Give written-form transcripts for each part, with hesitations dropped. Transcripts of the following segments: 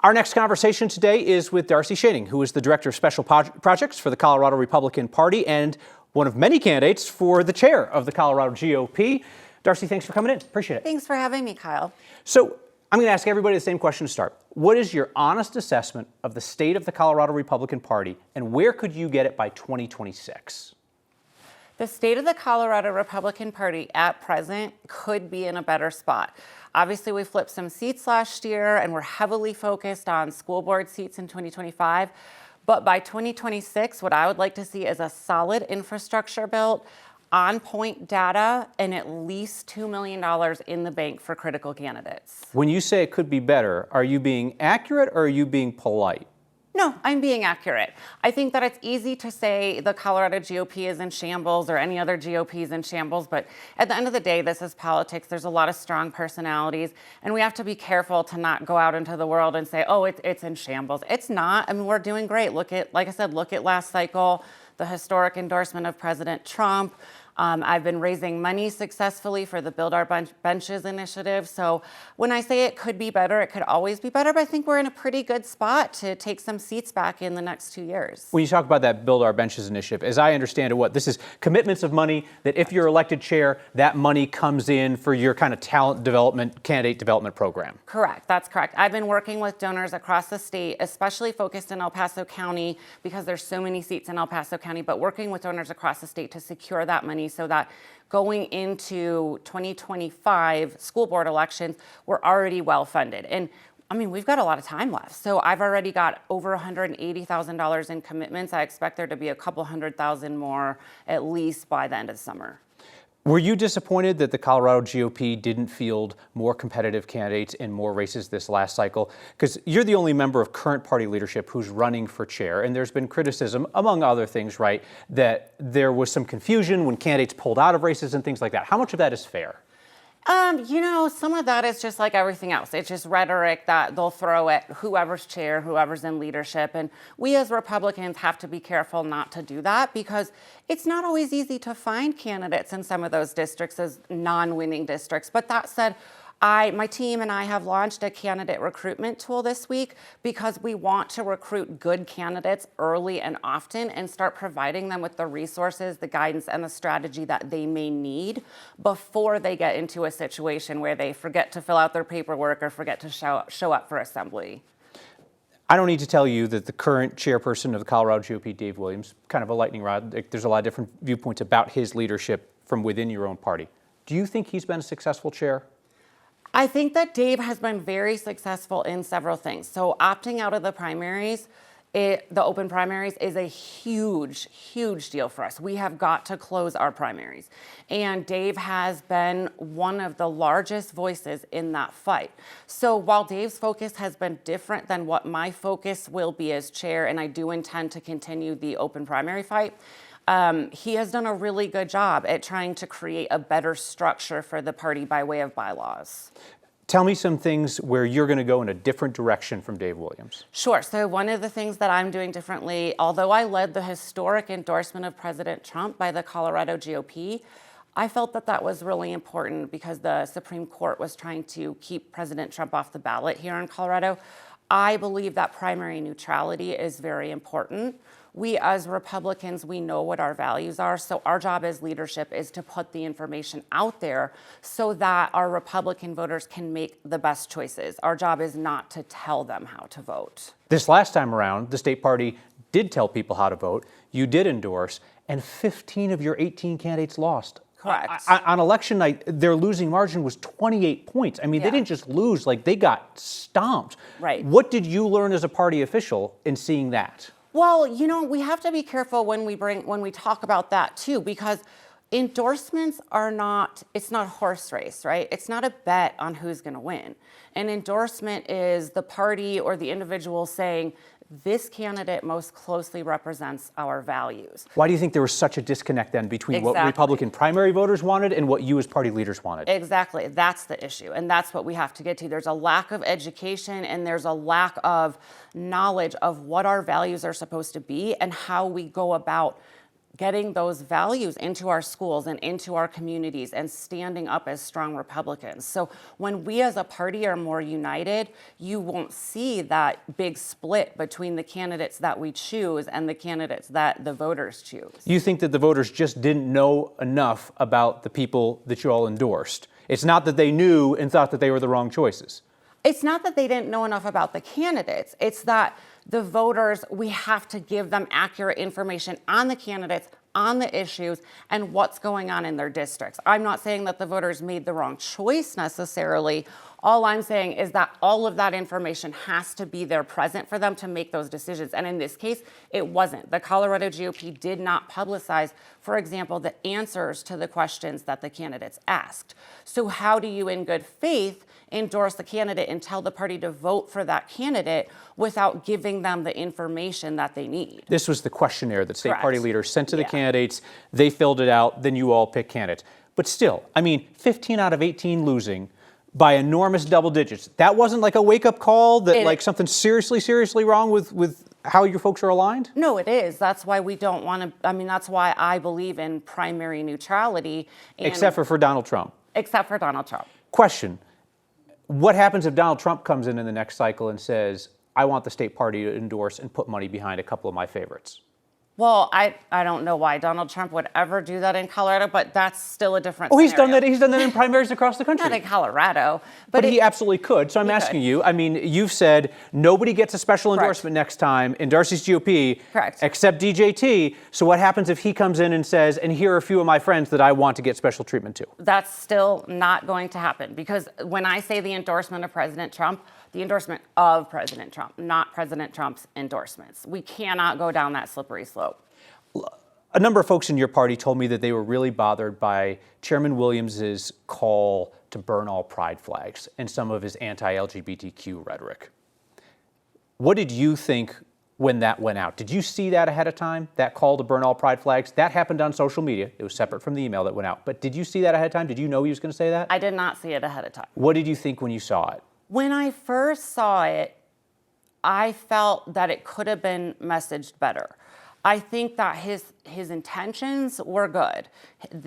Our next conversation today is with Darcy Schoening, who is the Director of Special Projects for the Colorado Republican Party and one of many candidates for the chair of the Colorado GOP. Darcy, thanks for coming in. Appreciate it. Thanks for having me, Kyle. So I'm going to ask everybody the same question to start. What is your honest assessment of the state of the Colorado Republican Party, and where could you get it by 2026? The state of the Colorado Republican Party at present could be in a better spot. Obviously, we flipped some seats last year, and we're heavily focused on school board seats in 2025. But by 2026, what I would like to see is a solid infrastructure built, on-point data, and at least $2 million in the bank for critical candidates. When you say it could be better, are you being accurate or are you being polite? No, I'm being accurate. I think that it's easy to say the Colorado GOP is in shambles or any other GOP is in shambles, but at the end of the day, this is politics. There's a lot of strong personalities, and we have to be careful to not go out into the world and say, oh, it's in shambles. It's not. I mean, we're doing great. Look at, like I said, look at last cycle, the historic endorsement of President Trump. I've been raising money successfully for the Build Our Benches initiative. So when I say it could be better, it could always be better, but I think we're in a pretty good spot to take some seats back in the next 2 years. When you talk about that Build Our Benches initiative, as I understand it, this is commitments of money that if you're elected chair, that money comes in for your kind of talent development, candidate development program. Correct, that's correct. I've been working with donors across the state, especially focused in El Paso County because there's so many seats in El Paso County, but working with donors across the state to secure that money so that going into 2025 school board elections, we're already well funded. And I mean, we've got a lot of time left. So I've already got over $180,000 in commitments. I expect there to be a couple $100,000 more at least by the end of the summer. Were you disappointed that the Colorado GOP didn't field more competitive candidates in more races this last cycle? Because you're the only member of current party leadership who's running for chair, and there's been criticism, among other things, right, that there was some confusion when candidates pulled out of races and things like that. How much of that is fair? You know, some of that is just like everything else. It's just rhetoric that they'll throw at whoever's chair, whoever's in leadership. And we as Republicans have to be careful not to do that because it's not always easy to find candidates in some of those districts as non-winning districts. But that said, my team and I have launched a candidate recruitment tool this week because we want to recruit good candidates early and often and start providing them with the resources, the guidance, and the strategy that they may need before they get into a situation where they forget to fill out their paperwork or forget to show up for assembly. I don't need to tell you that the current chairperson of the Colorado GOP, Dave Williams, kind of a lightning rod. There's a lot of different viewpoints about his leadership from within your own party. Do you think he's been a successful chair? I think that Dave has been very successful in several things. So opting out of the primaries, the open primaries, is a huge, huge deal for us. We have got to close our primaries. And Dave has been one of the largest voices in that fight. So while Dave's focus has been different than what my focus will be as chair, and I do intend to continue the open primary fight, he has done a really good job at trying to create a better structure for the party by way of bylaws. Tell me some things where you're going to go in a different direction from Dave Williams. Sure. So one of the things that I'm doing differently, although I led the historic endorsement of President Trump by the Colorado GOP, I felt that that was really important because the Supreme Court was trying to keep President Trump off the ballot here in Colorado. I believe that primary neutrality is very important. We as Republicans, we know what our values are, so our job as leadership is to put the information out there so that our Republican voters can make the best choices. Our job is not to tell them how to vote. This last time around, the state party did tell people how to vote, you did endorse, and 15 of your 18 candidates lost. Correct. On election night, their losing margin was 28 points. I mean, They didn't just lose, they got stomped. Right. What did you learn as a party official in seeing that? Well, you know, we have to be careful when we talk about that too, because endorsements it's not a horse race, right? It's not a bet on who's going to win. An endorsement is the party or the individual saying, this candidate most closely represents our values. Why do you think there was such a disconnect then between what Republican primary voters wanted and what you as party leaders wanted? Exactly. That's the issue. And that's what we have to get to. There's a lack of education and there's a lack of knowledge of what our values are supposed to be and how we go about getting those values into our schools and into our communities and standing up as strong Republicans. So when we as a party are more united, you won't see that big split between the candidates that we choose and the candidates that the voters choose. You think that the voters just didn't know enough about the people that you all endorsed? It's not that they knew and thought that they were the wrong choices. It's not that they didn't know enough about the candidates. It's that the voters, we have to give them accurate information on the candidates, on the issues, and what's going on in their districts. I'm not saying that the voters made the wrong choice necessarily. All I'm saying is that all of that information has to be there present for them to make those decisions. And in this case, it wasn't. The Colorado GOP did not publicize, for example, the answers to the questions that the candidates asked. So how do you, in good faith, endorse the candidate and tell the party to vote for that candidate without giving them the information that they need? This was the questionnaire that state Correct. party leaders sent to the candidates. They filled it out, then you all pick candidates. But still, I mean, 15 out of 18 losing by enormous double digits. That wasn't like a wake-up call that like something seriously wrong with how your folks are aligned? No, it is. That's why we don't want to, I mean, that's why I believe in primary neutrality. Except for Donald Trump. Except for Donald Trump. Question. What happens if Donald Trump comes in the next cycle and says, I want the state party to endorse and put money behind a couple of my favorites? Well, I don't know why Donald Trump would ever do that in Colorado, but that's still a different He's scenario. done that. He's done that in primaries across the country. Not in Colorado. But he absolutely could. So I'm asking you, I mean, you've said nobody gets a special endorsement next time in Darcy's GOP except DJT. So what happens if he comes in and says, and here are a few of my friends that I want to get special treatment to? That's still not going to happen, because when I say the endorsement of President Trump, the endorsement of President Trump, not President Trump's endorsements. We cannot go down that slippery slope. A number of folks in your party told me that they were really bothered by Chairman Williams's call to burn all pride flags and some of his anti-LGBTQ rhetoric. What did you think when that went out? Did you see that ahead of time, that call to burn all pride flags? That happened on social media. It was separate from the email that went out. But did you see that ahead of time? Did you know he was going to say that? I did not see it ahead of time. What did you think when you saw it? When I first saw it, I felt that it could have been messaged better. I think that his intentions were good.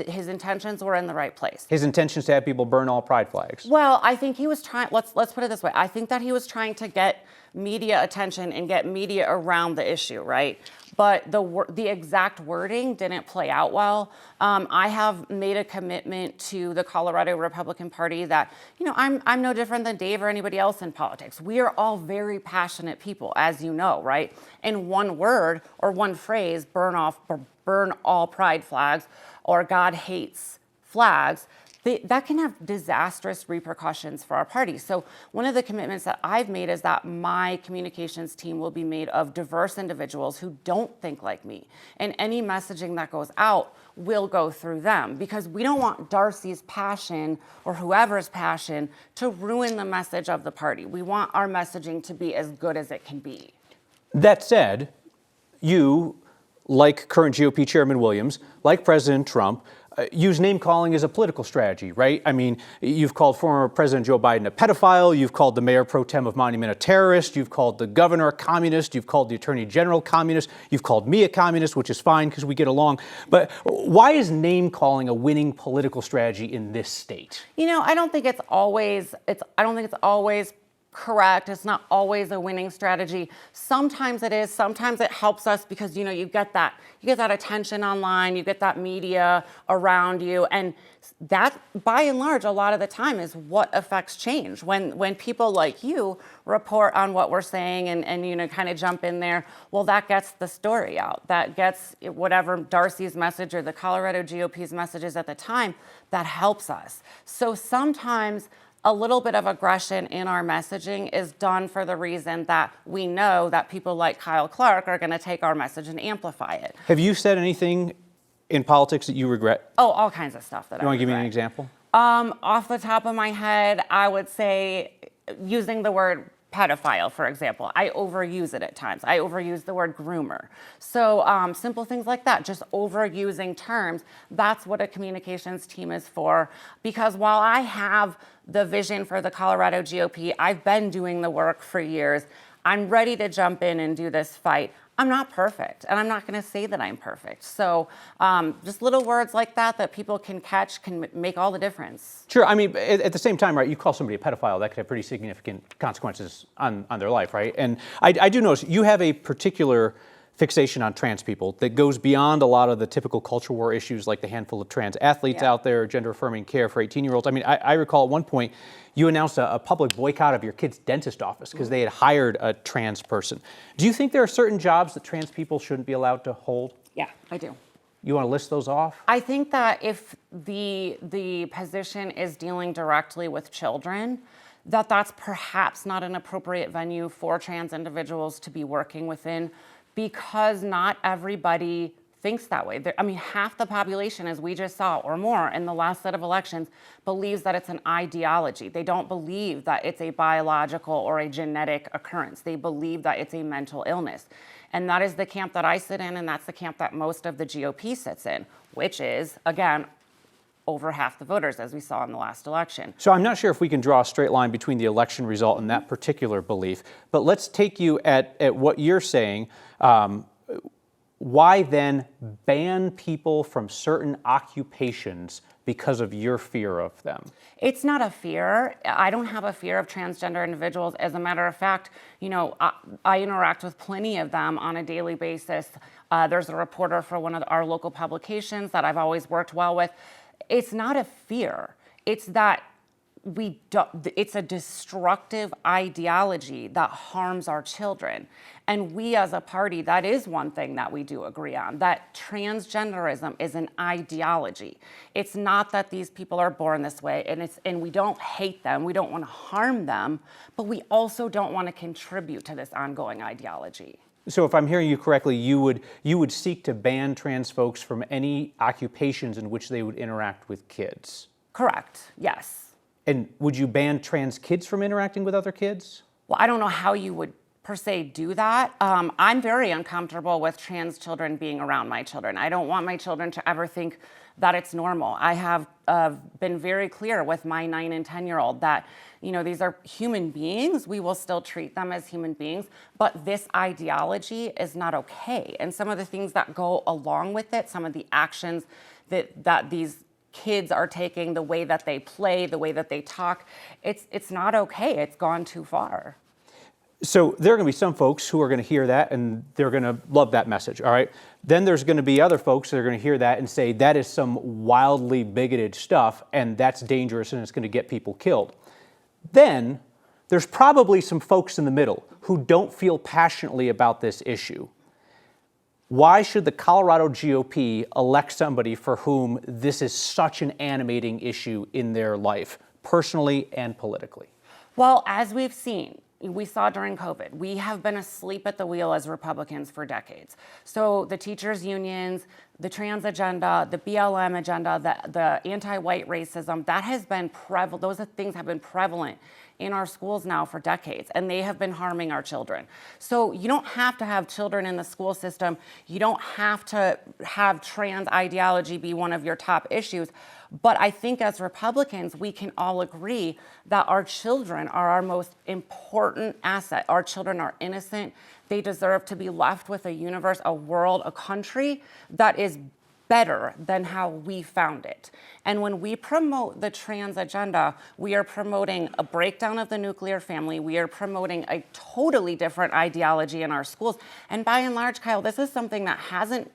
His intentions were in the right place. His intentions to have people burn all pride flags. Well, I think he was trying, let's put it this way. I think that he was trying to get media attention and get media around the issue, right? But the exact wording didn't play out well. I have made a commitment to the Colorado Republican Party that, you know, I'm no different than Dave or anybody else in politics. We are all very passionate people, as you know, right? And one word or one phrase, burn all pride flags, or God hates flags, that can have disastrous repercussions for our party. So one of the commitments that I've made is that my communications team will be made of diverse individuals who don't think like me. And any messaging that goes out will go through them, because we don't want Darcy's passion or whoever's passion to ruin the message of the party. We want our messaging to be as good as it can be. That said, you, like current GOP Chairman Williams, like President Trump, use name calling as a political strategy, right? I mean, you've called former President Joe Biden a pedophile, you've called the mayor pro tem of Monument a terrorist, you've called the governor a communist, you've called the attorney general communist, you've called me a communist, which is fine because we get along. But why is name calling a winning political strategy in this state? You know, I don't think it's always correct. It's not always a winning strategy. Sometimes it is. Sometimes it helps us because, you know, you get that attention online, you get that media around you, and that, by and large, a lot of the time is what affects change. When people like you report on what we're saying and you know, kind of jump in there, well, that gets the story out. That gets whatever Darcy's message or the Colorado GOP's messages at the time, that helps us. So sometimes a little bit of aggression in our messaging is done for the reason that we know that people like Kyle Clark are going to take our message and amplify it. Have you said anything in politics that you regret? Oh, all kinds of stuff that I regret. You want to give me an example? Off the top of my head, I would say using the word pedophile, for example. I overuse it at times. I overuse the word groomer. So simple things like that, just overusing terms, that's what a communications team is for. Because while I have the vision for the Colorado GOP, I've been doing the work for years, I'm ready to jump in and do this fight. I'm not perfect, and I'm not going to say that I'm perfect. So just little words like that people can catch can make all the difference. Sure. I mean, at the same time, right, you call somebody a pedophile, that could have pretty significant consequences on their life, right? And I do notice you have a particular fixation on trans people that goes beyond a lot of the typical culture war issues like the handful of trans athletes out there, gender-affirming care for 18-year-olds. I mean, I recall at one point you announced a public boycott of your kid's dentist office because they had hired a trans person. Do you think there are certain jobs that trans people shouldn't be allowed to hold? Yeah, I do. You want to list those off? I think that if the position is dealing directly with children, that's perhaps not an appropriate venue for trans individuals to be working within, because not everybody thinks that way. I mean, half the population, as we just saw, or more in the last set of elections, believes that it's an ideology. They don't believe that it's a biological or a genetic occurrence. They believe that it's a mental illness. And that is the camp that I sit in, and that's the camp that most of the GOP sits in, which is, again, over half the voters, as we saw in the last election. So I'm not sure if we can draw a straight line between the election result and that particular belief, but let's take you at what you're saying. Why then ban people from certain occupations because of your fear of them? It's not a fear. I don't have a fear of transgender individuals. As a matter of fact, I interact with plenty of them on a daily basis. There's a reporter for one of our local publications that I've always worked well with. It's not a fear. It's that it's a destructive ideology that harms our children. And we as a party, that is one thing that we do agree on, that transgenderism is an ideology. It's not that these people are born this way, and we don't hate them, we don't want to harm them, but we also don't want to contribute to this ongoing ideology. So if I'm hearing you correctly, you would seek to ban trans folks from any occupations in which they would interact with kids? Correct, yes. And would you ban trans kids from interacting with other kids? Well, I don't know how you would per se do that. I'm very uncomfortable with trans children being around my children. I don't want my children to ever think that it's normal. I have been very clear with my 9 and 10-year-old that, these are human beings. We will still treat them as human beings, but this ideology is not okay. And some of the things that go along with it, some of the actions that these kids are taking, the way that they play, the way that they talk, it's not okay. It's gone too far. So there are going to be some folks who are going to hear that and they're going to love that message, all right? Then there's going to be other folks that are going to hear that and say that is some wildly bigoted stuff and that's dangerous and it's going to get people killed. Then there's probably some folks in the middle who don't feel passionately about this issue. Why should the Colorado GOP elect somebody for whom this is such an animating issue in their life, personally and politically? Well, as we've seen, we saw during COVID, we have been asleep at the wheel as Republicans for decades. So the teachers' unions, the trans agenda, the BLM agenda, the anti-white racism, that has been prevalent. Those things have been prevalent in our schools now for decades, and they have been harming our children. So you don't have to have children in the school system. You don't have to have trans ideology be one of your top issues. But I think as Republicans, we can all agree that our children are our most important asset. Our children are innocent. They deserve to be left with a universe, a world, a country that is better than how we found it. And when we promote the trans agenda, we are promoting a breakdown of the nuclear family. We are promoting a totally different ideology in our schools. And by and large, Kyle, this is something that hasn't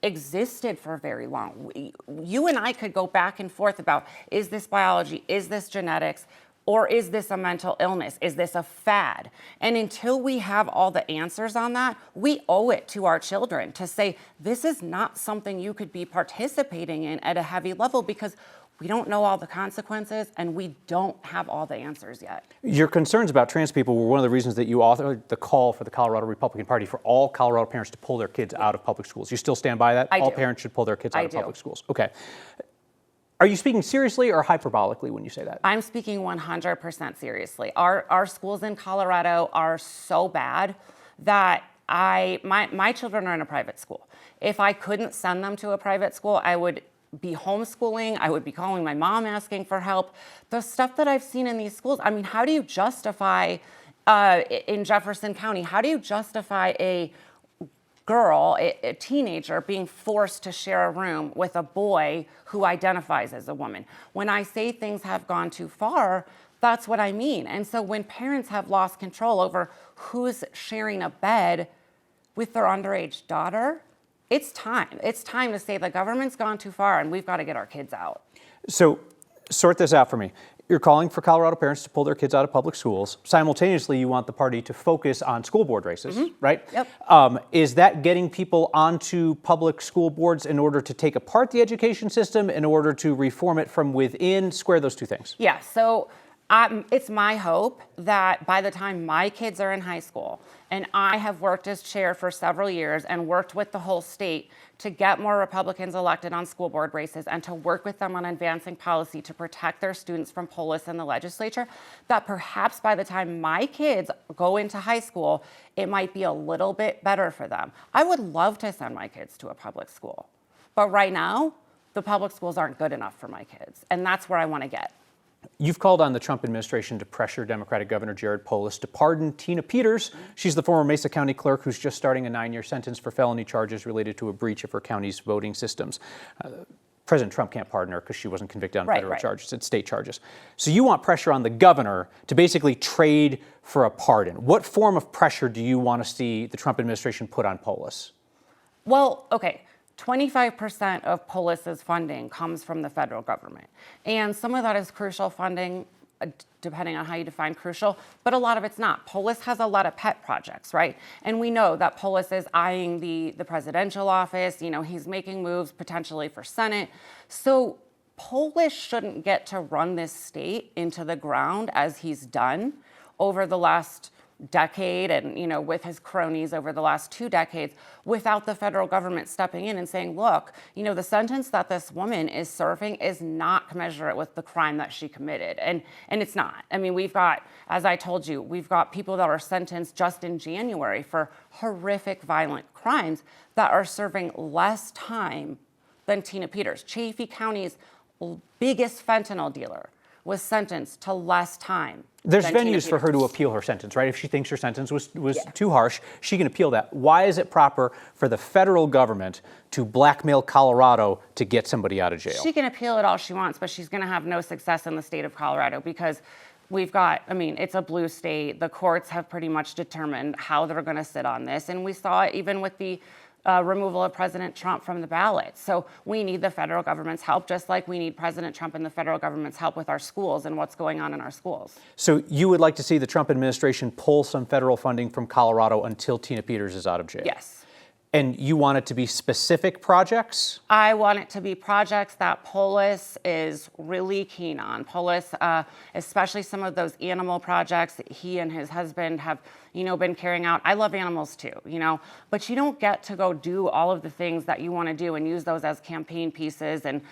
existed for very long. You and I could go back and forth about, is this biology? Is this genetics? Or is this a mental illness? Is this a fad? And until we have all the answers on that, we owe it to our children to say, this is not something you could be participating in at a heavy level because we don't know all the consequences and we don't have all the answers yet. Your concerns about trans people were one of the reasons that you authored the call for the Colorado Republican Party for all Colorado parents to pull their kids out of public schools. You still stand by that? All parents should pull their kids out of public schools. Okay. Are you speaking seriously or hyperbolically when you say that? I'm speaking 100% seriously. Our schools in Colorado are so bad that my children are in a private school. If I couldn't send them to a private school, I would be homeschooling. I would be calling my mom asking for help. The stuff that I've seen in these schools, I mean, how do you justify in Jefferson County. How do you justify a girl, a teenager, being forced to share a room with a boy who identifies as a woman? When I say things have gone too far, that's what I mean. And so when parents have lost control over who's sharing a bed with their underage daughter, it's time. It's time to say the government's gone too far and we've got to get our kids out. So sort this out for me. You're calling for Colorado parents to pull their kids out of public schools. Simultaneously, you want the party to focus on school board races, right? Yep. Is that getting people onto public school boards in order to take apart the education system, in order to reform it from within? Square those two things. Yeah, so it's my hope that by the time my kids are in high school, and I have worked as chair for several years and worked with the whole state to get more Republicans elected on school board races and to work with them on advancing policy to protect their students from polis in the legislature, that perhaps by the time my kids go into high school, it might be a little bit better for them. I would love to send my kids to a public school, but right now, the public schools aren't good enough for my kids, and that's where I want to get. You've called on the Trump administration to pressure Democratic Governor Jared Polis to pardon Tina Peters. She's the former Mesa County clerk who's just starting a 9-year sentence for felony charges related to a breach of her county's voting systems. President Trump can't pardon her because she wasn't convicted on federal charges. It's state charges. So you want pressure on the governor to basically trade for a pardon. What form of pressure do you want to see the Trump administration put on Polis? Well, okay. 25% of Polis's funding comes from the federal government. And some of that is crucial funding, depending on how you define crucial, but a lot of it's not. Polis has a lot of pet projects, right? And we know that Polis is eyeing the presidential office. You know, he's making moves potentially for Senate. So Polis shouldn't get to run this state into the ground as he's done over the last decade and, you know, with his cronies over the last 2 decades without the federal government stepping in and saying, look, you know, the sentence that this woman is serving is not commensurate with the crime that she committed. And it's not. I mean, we've got, as I told you, we've got people that are sentenced just in January for horrific violent crimes that are serving less time than Tina Peters. Chaffee County's biggest fentanyl dealer was sentenced to less time. There's venues for her to appeal her sentence, right? If she thinks her sentence was too harsh, she can appeal that. Why is it proper for the federal government to blackmail Colorado to get somebody out of jail? She can appeal it all she wants, but she's going to have no success in the state of Colorado because we've got, I mean, it's a blue state. The courts have pretty much determined how they're going to sit on this. And we saw it even with the removal of President Trump from the ballot. So we need the federal government's help, just like we need President Trump and the federal government's help with our schools and what's going on in our schools. So you would like to see the Trump administration pull some federal funding from Colorado until Tina Peters is out of jail? Yes. And you want it to be specific projects? I want it to be projects that Polis is really keen on. Polis, especially some of those animal projects that he and his husband have, you know, been carrying out. I love animals too, you know, but you don't get to go do all of the things that you want to do and use those as campaign pieces and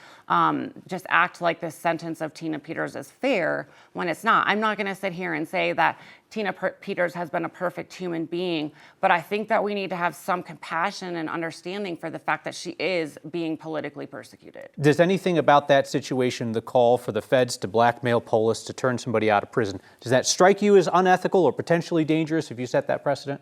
just act like this sentence of Tina Peters is fair when it's not. I'm not going to sit here and say that Tina Peters has been a perfect human being, but I think that we need to have some compassion and understanding for the fact that she is being politically persecuted. Does anything about that situation, the call for the feds to blackmail Polis to turn somebody out of prison, does that strike you as unethical or potentially dangerous if you set that precedent?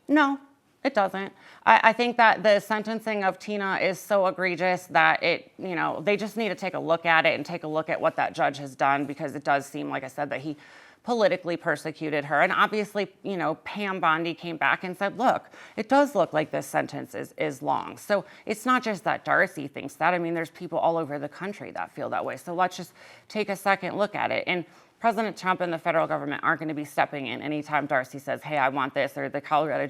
No, it doesn't. I think that the sentencing of Tina is so egregious that it, you know, they just need to take a look at it and take a look at what that judge has done, because it does seem, like I said, that he politically persecuted her. And obviously, you know, Pam Bondi came back and said, look, it does look like this sentence is long. So it's not just that Darcy thinks that. I mean, there's people all over the country that feel that way. So let's just take a second look at it. And President Trump and the federal government aren't going to be stepping in anytime Darcy says, hey, I want this, or the Colorado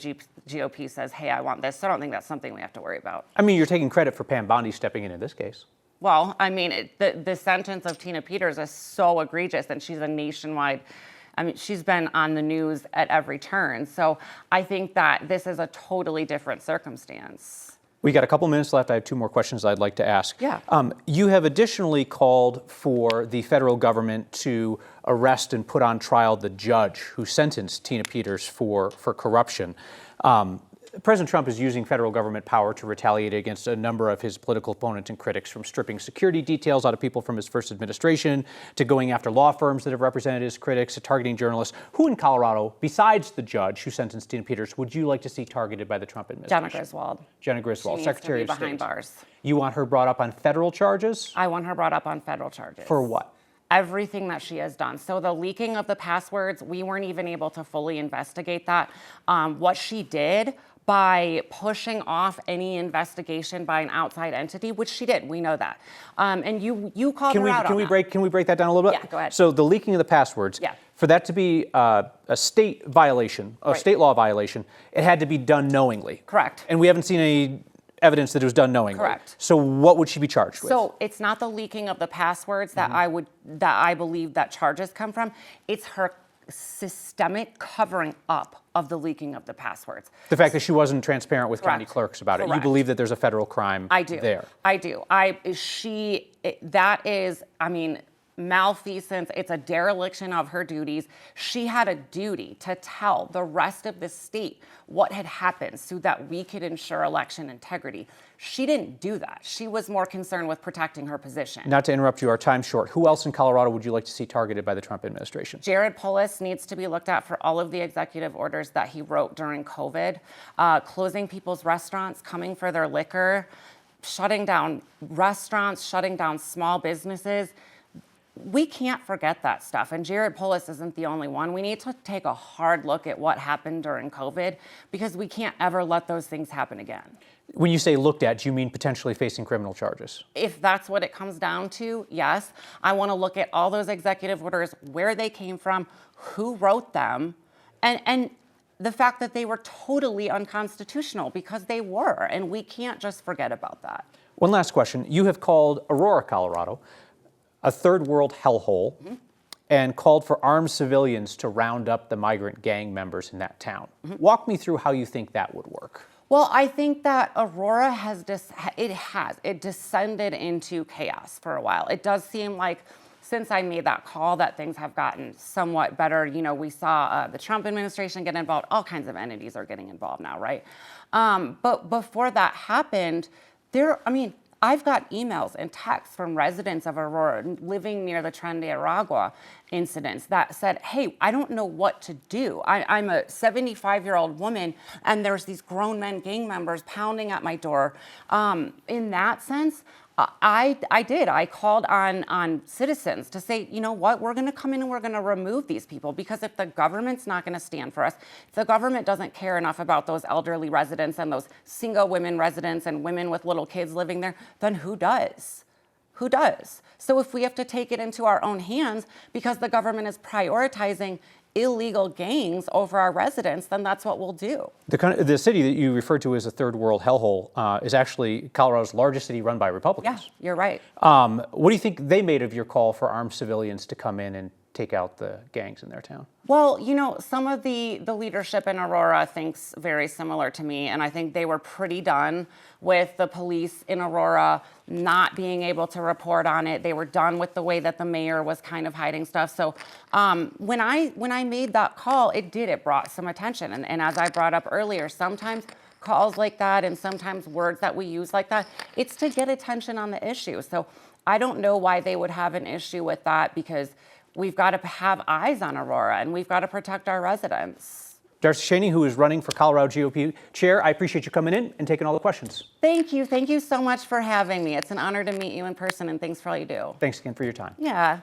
GOP says, hey, I want this. So I don't think that's something we have to worry about. I mean, you're taking credit for Pam Bondi stepping in this case. Well, I mean, the sentence of Tina Peters is so egregious, and she's a nationwide, I mean, she's been on the news at every turn. So I think that this is a totally different circumstance. We got a couple minutes left. I have 2 more questions I'd like to ask. Yeah. You have additionally called for the federal government to arrest and put on trial the judge who sentenced Tina Peters for corruption. President Trump is using federal government power to retaliate against a number of his political opponents and critics, from stripping security details out of people from his first administration, to going after law firms that have represented his critics, to targeting journalists. Who in Colorado, besides the judge who sentenced Tina Peters, would you like to see targeted by the Trump administration? Jenna Griswold. Jenna Griswold, She Secretary needs of to be State. behind bars. You want her brought up on federal charges? I want her brought up on federal charges. For what? Everything that she has done. So the leaking of the passwords, we weren't even able to fully investigate that. What she did by pushing off any investigation by an outside entity, which she did, we know that. And you called her out on that. Can we break that down a little bit? Yeah, go ahead. So the leaking of the passwords, Yeah. for that to be a state violation, a Right. state law violation, it had to be done knowingly. Correct. And we haven't seen any evidence that it was done knowingly. Correct. So what would she be charged with? So it's not the leaking of the passwords that I believe that charges come from. It's her systemic covering up of the leaking of the passwords. The fact that she wasn't transparent with county Correct. clerks about it. You Correct. believe that there's a federal crime I do. there. I do. That is, I mean, malfeasance. It's a dereliction of her duties. She had a duty to tell the rest of the state what had happened so that we could ensure election integrity. She didn't do that. She was more concerned with protecting her position. Not to interrupt you, our time's short. Who else in Colorado would you like to see targeted by the Trump administration? Jared Polis needs to be looked at for all of the executive orders that he wrote during COVID, closing people's restaurants, coming for their liquor, shutting down restaurants, shutting down small businesses. We can't forget that stuff. And Jared Polis isn't the only one. We need to take a hard look at what happened during COVID, because we can't ever let those things happen again. When you say looked at, do you mean potentially facing criminal charges? If that's what it comes down to, yes. I want to look at all those executive orders, where they came from, who wrote them, and the fact that they were totally unconstitutional, because they were, and we can't just forget about that. One last question. You have called Aurora, Colorado, a third world hellhole, and called for armed civilians to round up the migrant gang members in that town. Walk me through how you think that would work. Well, I think that Aurora has descended into chaos for a while. It does seem like since I made that call that things have gotten somewhat better. You know, we saw the Trump administration get involved. All kinds of entities are getting involved now, right? But before that happened, I've got emails and texts from residents of Aurora living near the Transgender incidents that said, hey, I don't know what to do. I'm a 75-year-old woman, and there's these grown men gang members pounding at my door. In that sense, I called on citizens to say, you know what, we're going to come in and we're going to remove these people, because if the government's not going to stand for us, if the government doesn't care enough about those elderly residents and those single women residents and women with little kids living there, then who does? Who does? So if we have to take it into our own hands because the government is prioritizing illegal gangs over our residents, then that's what we'll do. The city that you referred to as a third world hellhole is actually Colorado's largest city run by Republicans. Yeah, you're right. What do you think they made of your call for armed civilians to come in and take out the gangs in their town? Well, you know, some of the leadership in Aurora thinks very similar to me, and I think they were pretty done with the police in Aurora not being able to report on it. They were done with the way that the mayor was kind of hiding stuff. So when I made that call, it brought some attention. And as I brought up earlier, sometimes calls like that and sometimes words that we use like that, it's to get attention on the issue. So I don't know why they would have an issue with that, because we've got to have eyes on Aurora and we've got to protect our residents. Darcy Schoening, who is running for Colorado GOP Chair, I appreciate you coming in and taking all the questions. Thank you. Thank you so much for having me. It's an honor to meet you in person, and thanks for all you do. Thanks again for your time. Yeah.